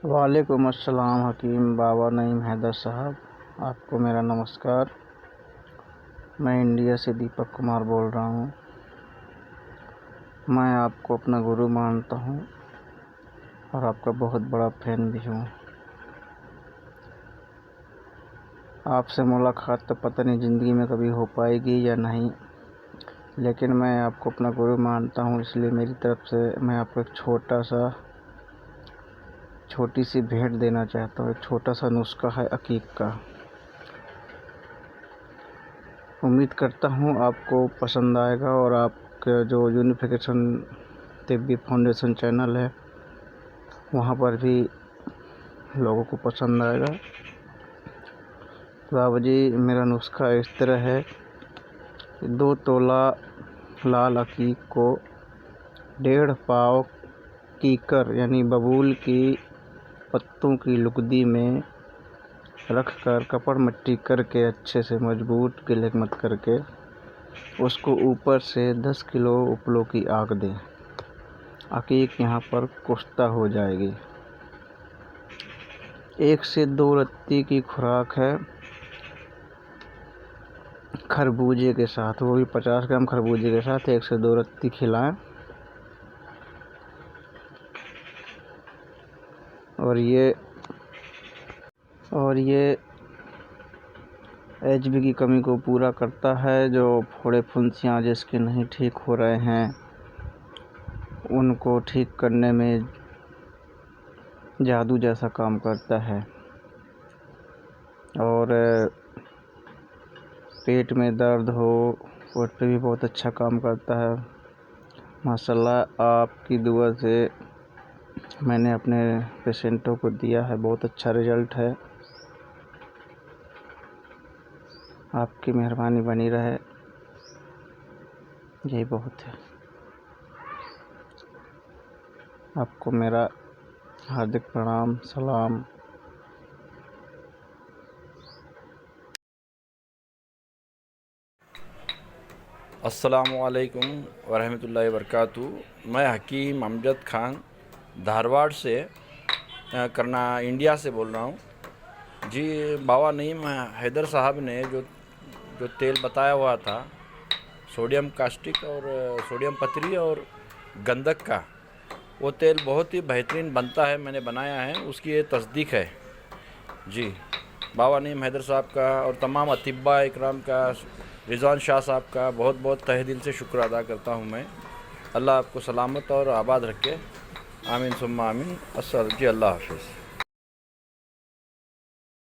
वालेकुम अस्सलाम हकीम बाबा नईम हैदर साहब, आपको मेरा नमस्कार। मैं इंडिया से दीपक कुमार बोल रहा हूँ। मैं आपको अपना गुरु मानता हूँ और आपका बहुत बड़ा फैन भी हूँ। आपसे मुलाकात तो पता नहीं ज़िंदगी में कभी हो पाएगी या नहीं, लेकिन मैं आपको अपना गुरु मानता हूँ, इसलिए मेरी तरफ से मैं आपको एक छोटी सी भेंट देना चाहता हूँ। एक छोटा सा नुस्खा है अकीक का। उम्मीद करता हूँ आपको पसंद आएगा और आपका जो यूनिफिकेशन तिब्बी फाउंडेशन चैनल है वहाँ पर भी लोगों को पसंद आएगा। तो बाबा जी, मेरा नुस्खा इस तरह है कि 2 तोला लाल अकीक को 1.5 पाव कीकर यानी बबूल की पत्तों की लुगदी में रख कर कपड़ मट्टी करके अच्छे से मजबूत गिले मत करके उसको ऊपर से 10 किलो उपलों की आग दें। अकीक यहाँ पर कुश्ता हो जाएगी। 1 से 2 रत्ती की खुराक है खरबूजे के साथ, वो भी 50 ग्राम खरबूजे के साथ 1 से 2 रत्ती खिलाएं। और ये HB की कमी को पूरा करता है। जो फोड़े फुंसियाँ जिसके नहीं ठीक हो रहे हैं उनको ठीक करने में जादू जैसा काम करता है। और पेट में दर्द हो उस पर भी बहुत अच्छा काम करता है। माशाल्लाह, आपकी दुआ से मैंने अपने पेशेंटों को दिया है, बहुत अच्छा रिज़ल्ट है। आपकी मेहरबानी बनी रहे, यही बहुत है। आपको मेरा हार्दिक प्रणाम, सलाम। अस्सलामुअलैकुम वरहमतुल्लाहि वबरकातुहू। मैं हकीम अमजद खान धारवाड़ से करना इंडिया से बोल रहा हूँ जी। बाबा नईम हैदर साहब ने जो जो तेल बताया हुआ था, सोडियम कास्टिक और सोडियम पथरी और गंधक का, वो तेल बहुत ही बेहतरीन बनता है। मैंने बनाया है, उसकी ये तस्दीक है जी। बाबा नईम हैदर साहब का और तमाम अतिब्बा इकराम का, रिजवान शाह साहब का बहुत बहुत तहे दिल से शुक्र अदा करता हूँ मैं। अल्लाह आपको सलामत और आबाद रखे। आमीन सुम्मा आमीन। अस्सलाम जी, अल्लाह हाफ़िज़।